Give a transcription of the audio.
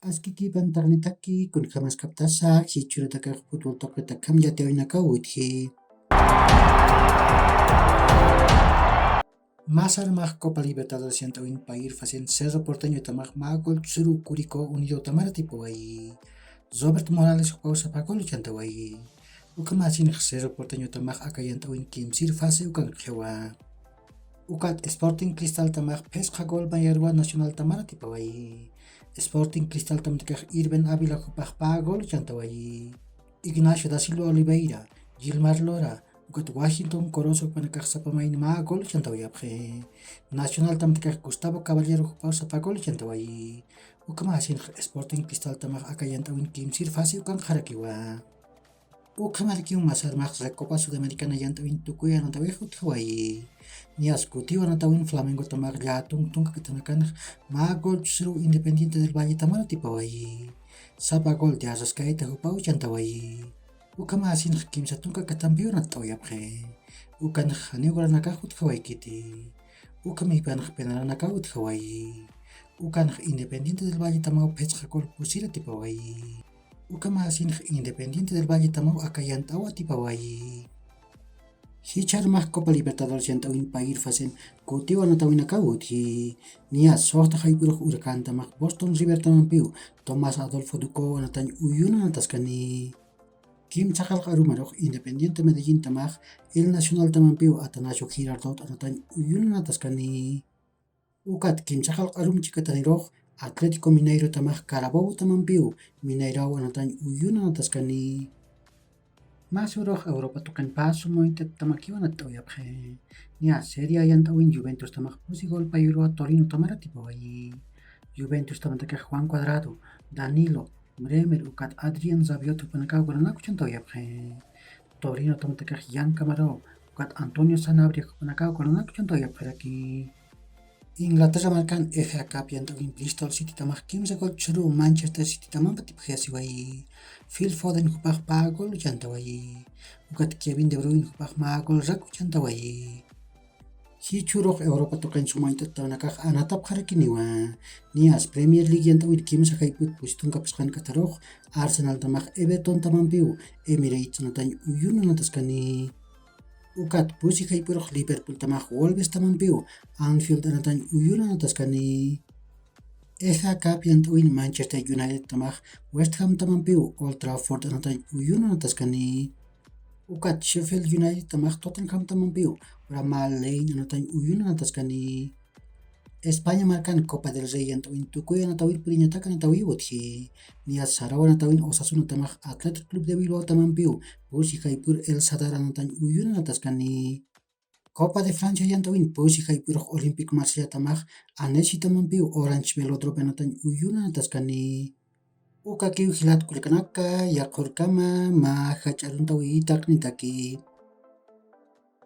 Askiki pantarnitaki kun kamas kaptasak hichurataka futbol tokretaka yatewinaka witji. Masar mag Copa Libertadores yantawin pair facen Cerro Porteño tamag magol tsuru Curicó Unido tamara tipawai. Robert Morales pausa pagol chantawai. Ukamasin Cerro Porteño tamag akayantawin kimsir fase ukan khewa. Ukat Sporting Cristal tamag pesca gol bayarwa nacional tamara tipawai. Sporting Cristal tamtikaj Irben Ávila jupaj pagol chantawai. Ignacio da Silva Oliveira, Gilmar Lora, ukat Washington Corozo panakaj sapamain magol chantawayapje. Nacional tamtikaj Gustavo Caballero jupaj sapagol chantawai. Ukamasin Sporting Cristal tamag akayantawin kimsir fase ukan jarakiwa. Ukamarikiun masar mag Copa Sudamericana yantawin tukuya nantawin hutawai. Nias Cutiwa natawin Flamengo tamag yatung tung katanakan magol tsuru Independiente del Valle tamara tipawai. Sapa gol de Arrascaeta hupau chantawai. Ukamasin kimsa tungka katampion natawayapje. Ukan hanegora nakahut hawai kiti. Ukamipan penara nakahut hawai. Ukan Independiente del Valle tamau pechja gol pusira tipawai. Ukamasin Independiente del Valle tamau akayantawa tipawai. Hichar mag Copa Libertadores yantawin pair facen Cutiwa natawin akawuti. Nias sorta haipuruk Huracán tamag Boston River tamampiu Tomás Adolfo Ducó natan uyuna nataskani. Kim Chakal Karumarok Independiente Medellín tamag El Nacional tamampiu Atanasio Girardot natan uyuna nataskani. Ukat Kim Chakal Karum chikatanirok Atlético Mineiro tamag Carabobo tamampiu Mineirao natan uyuna nataskani. Masurok Europa tukan paso mointet tamakiwan at oyapje. Nia Serie A yantawin Juventus tamak pusigol payuro Torino tamara tipawai. Juventus tamataka Juan Cuadrado, Danilo, Bremer ukat Adrian Rabiot panakaw gananak chantoyapje. Torino tamataka Jan Camaro, ukat Antonio Sanabria panakaw gananak chantoyapje. Inglaterra markan FA Cup yantawin Bristol City tamak kimsa gol churu Manchester City tamang patipjasiwai. Phil Foden hupaj pagol chantawai. Ukat Kevin De Bruyne hupaj magol raku chantawai. Hichurok Europa tokan sumaintat tawanakaj anatap harakiniwa. Nias Premier League yantawin kimsa haiput pusitun kapaskan katarok Arsenal tamak Everton tamampiu Emirates natan uyuna nataskani. Ukat pusi haipurok Liverpool tamak Wolves tamampiu Anfield natan uyuna nataskani. FA Cup yantawin Manchester United tamag West Ham tamampiu Old Trafford natan uyuna nataskani. Ukat Sheffield United tamag Tottenham tamampiu Ramal Lane natan uyuna nataskani. España markan Copa del Rey yantawin tukuya natawin puriñataka natawi wotji. Nias Sarawa natawin Osasuna tamag Athletic Club de Bilbao tamampiu pusi haipur El Sadara natan uyuna nataskani. Copa de Francia yantawin pusi haipurok Olympique Marsella tamag Annecy tamampiu Orange Velodrome natan uyuna nataskani. Uka kiu hilat kulikanaka yakurkama ma hacharuntawi itak nitaki.